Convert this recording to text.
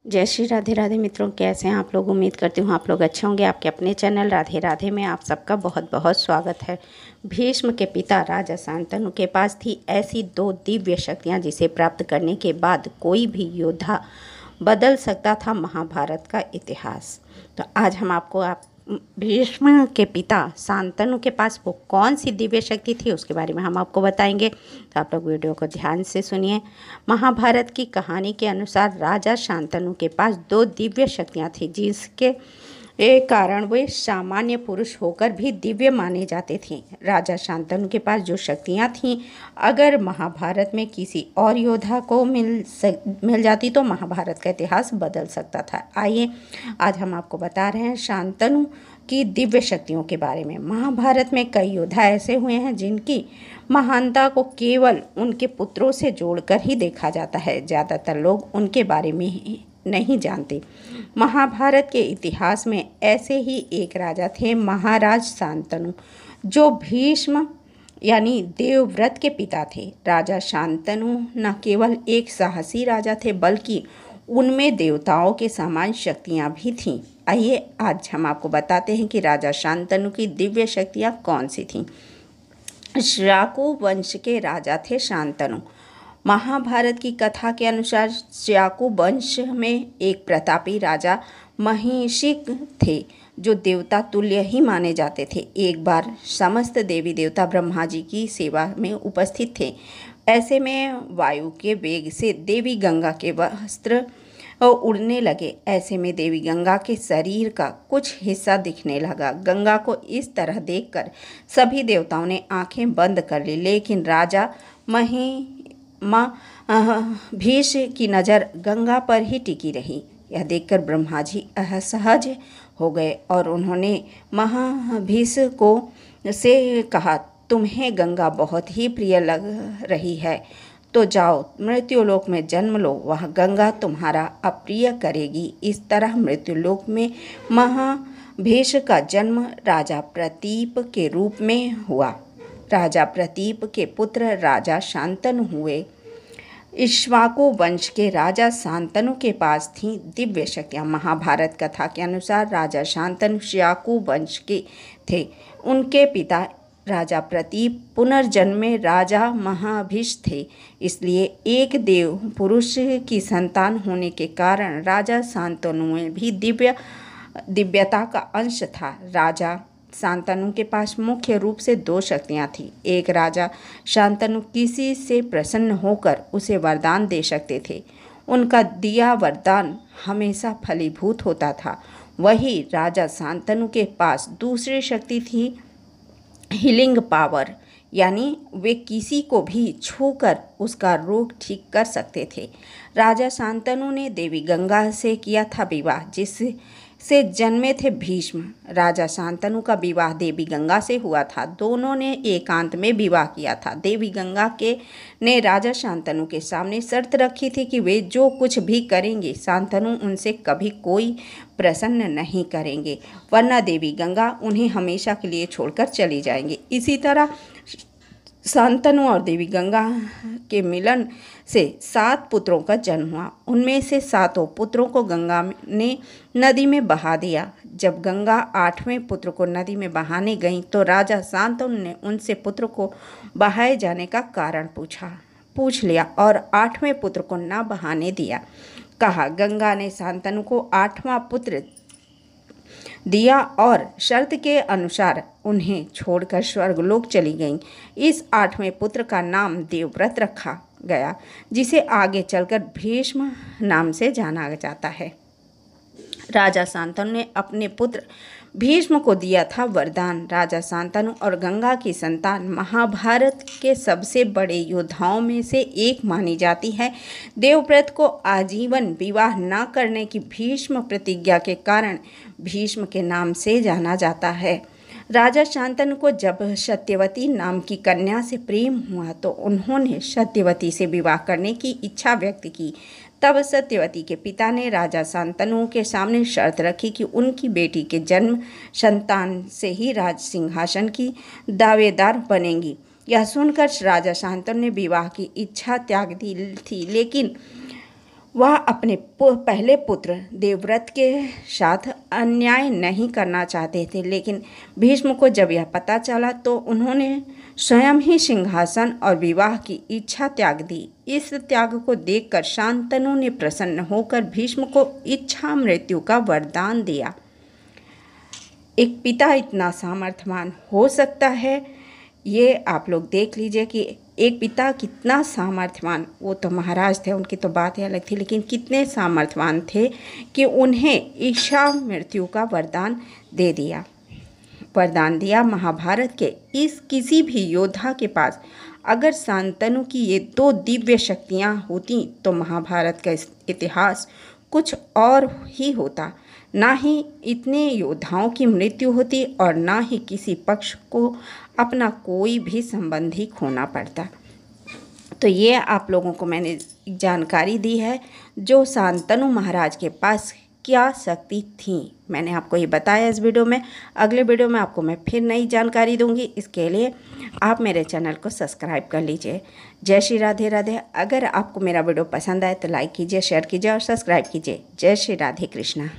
जय श्री राधे राधे मित्रों, कैसे हैं आप लोग। उम्मीद करती हूँ आप लोग अच्छे होंगे। आपके अपने चैनल राधे राधे में आप सबका बहुत बहुत स्वागत है। भीष्म के पिता राजा शांतनु के पास थी ऐसी दो दिव्य शक्तियाँ जिसे प्राप्त करने के बाद कोई भी योद्धा बदल सकता था महाभारत का इतिहास। तो आज हम आपको भीष्म के पिता शांतनु के पास वो कौन सी दिव्य शक्ति थी उसके बारे में हम आपको बताएंगे। तो आप लोग वीडियो को ध्यान से सुनिए। महाभारत की कहानी के अनुसार राजा शांतनु के पास दो दिव्य शक्तियाँ थीं जिसके कारण वे सामान्य पुरुष होकर भी दिव्य माने जाते थे। राजा शांतनु के पास जो शक्तियाँ थीं अगर महाभारत में किसी और योद्धा को मिल जाती तो महाभारत का इतिहास बदल सकता था। आइए आज हम आपको बता रहे हैं शांतनु की दिव्य शक्तियों के बारे में। महाभारत में कई योद्धा ऐसे हुए हैं जिनकी महानता को केवल उनके पुत्रों से जोड़कर ही देखा जाता है। ज़्यादातर लोग उनके बारे में नहीं जानते। महाभारत के इतिहास में ऐसे ही एक राजा थे महाराज शांतनु, जो भीष्म यानी देवव्रत के पिता थे। राजा शांतनु न केवल एक साहसी राजा थे बल्कि उनमें देवताओं के समान शक्तियाँ भी थीं। आइए आज हम आपको बताते हैं कि राजा शांतनु की दिव्य शक्तियाँ कौन सी थीं। श्याकु वंश के राजा थे शांतनु। महाभारत की कथा के अनुसार श्याकु वंश में एक प्रतापी राजा महिषिक थे जो देवता तुल्य ही माने जाते थे। एक बार समस्त देवी देवता ब्रह्मा जी की सेवा में उपस्थित थे। ऐसे में वायु के वेग से देवी गंगा के वस्त्र उड़ने लगे। ऐसे में देवी गंगा के शरीर का कुछ हिस्सा दिखने लगा। गंगा को इस तरह देखकर सभी देवताओं ने आंखें बंद कर ली, लेकिन राजा भीष्म की नज़र गंगा पर ही टिकी रही। यह देखकर ब्रह्मा जी असहज हो गए और उन्होंने महाभीष्म को से कहा, तुम्हें गंगा बहुत ही प्रिय लग रही है तो जाओ मृत्युलोक में जन्म लो, वह गंगा तुम्हारा अप्रिय करेगी। इस तरह मृत्युलोक में महाभीष्म का जन्म राजा प्रतीप के रूप में हुआ। राजा प्रतीप के पुत्र राजा शांतनु हुए। इक्ष्वाकु वंश के राजा शांतनु के पास थीं दिव्य शक्तियाँ। महाभारत कथा के अनुसार राजा शांतनु श्याकु वंश के थे। उनके पिता राजा प्रतीप पुनर्जन्म में राजा महाभीष्म थे, इसलिए एक देव पुरुष की संतान होने के कारण राजा शांतनु में भी दिव्यता का अंश था। राजा शांतनु के पास मुख्य रूप से दो शक्तियाँ थीं। एक, राजा शांतनु किसी से प्रसन्न होकर उसे वरदान दे सकते थे। उनका दिया वरदान हमेशा फलीभूत होता था। वही राजा शांतनु के पास दूसरी शक्ति थी हीलिंग पावर, यानी वे किसी को भी छूकर उसका रोग ठीक कर सकते थे। राजा शांतनु ने देवी गंगा से किया था विवाह, जिससे जन्मे थे भीष्म। राजा शांतनु का विवाह देवी गंगा से हुआ था। दोनों ने एकांत में विवाह किया था। देवी गंगा ने राजा शांतनु के सामने शर्त रखी थी कि वे जो कुछ भी करेंगे शांतनु उनसे कभी कोई प्रसन्न नहीं करेंगे, वरना देवी गंगा उन्हें हमेशा के लिए छोड़कर चली जाएंगी। इसी तरह शांतनु और देवी गंगा के मिलन से 7 पुत्रों का जन्म हुआ। उनमें से 7 पुत्रों को गंगा ने नदी में बहा दिया। जब गंगा 8वें पुत्र को नदी में बहाने गई तो राजा शांतनु ने उनसे पुत्र को बहाए जाने का कारण पूछ लिया और 8वें पुत्र को न बहाने दिया। कहा, गंगा ने शांतनु को 8वां पुत्र दिया और शर्त के अनुसार उन्हें छोड़कर स्वर्गलोक चली गईं। इस 8वें पुत्र का नाम देवव्रत रखा गया, जिसे आगे चलकर भीष्म नाम से जाना जाता है। राजा शांतनु ने अपने पुत्र भीष्म को दिया था वरदान। राजा शांतनु और गंगा की संतान महाभारत के सबसे बड़े योद्धाओं में से एक मानी जाती है। देवव्रत को आजीवन विवाह न करने की भीष्म प्रतिज्ञा के कारण भीष्म के नाम से जाना जाता है। राजा शांतनु को जब सत्यवती नाम की कन्या से प्रेम हुआ तो उन्होंने सत्यवती से विवाह करने की इच्छा व्यक्त की। तब सत्यवती के पिता ने राजा शांतनु के सामने शर्त रखी कि उनकी बेटी के जन्म संतान से ही राज सिंहासन की दावेदार बनेंगी। यह सुनकर राजा शांतनु ने विवाह की इच्छा त्याग दी थी, लेकिन वह अपने पहले पुत्र देवव्रत के साथ अन्याय नहीं करना चाहते थे, लेकिन भीष्म को जब यह पता चला तो उन्होंने स्वयं ही सिंहासन और विवाह की इच्छा त्याग दी। इस त्याग को देखकर शांतनु ने प्रसन्न होकर भीष्म को इच्छा मृत्यु का वरदान दिया। एक पिता इतना सामर्थ्यवान हो सकता है, ये आप लोग देख लीजिए कि एक पिता कितना सामर्थ्यवान, वो तो महाराज थे, उनकी तो बात ही अलग थी, लेकिन कितने सामर्थ्यवान थे कि उन्हें इच्छा मृत्यु का वरदान दिया। महाभारत के इस किसी भी योद्धा के पास अगर शांतनु की ये दो दिव्य शक्तियाँ होती तो महाभारत का इतिहास कुछ और ही होता। ना ही इतने योद्धाओं की मृत्यु होती और ना ही किसी पक्ष को अपना कोई भी संबंधी खोना पड़ता। तो ये आप लोगों को मैंने जानकारी दी है जो शांतनु महाराज के पास क्या शक्ति थी, मैंने आपको ये बताया इस वीडियो में। अगले वीडियो में आपको मैं फिर नई जानकारी दूंगी, इसके लिए आप मेरे चैनल को सब्सक्राइब कर लीजिए। जय श्री राधे राधे। अगर आपको मेरा वीडियो पसंद आए तो लाइक कीजिए, शेयर कीजिए और सब्सक्राइब कीजिए। जय श्री राधे कृष्णा।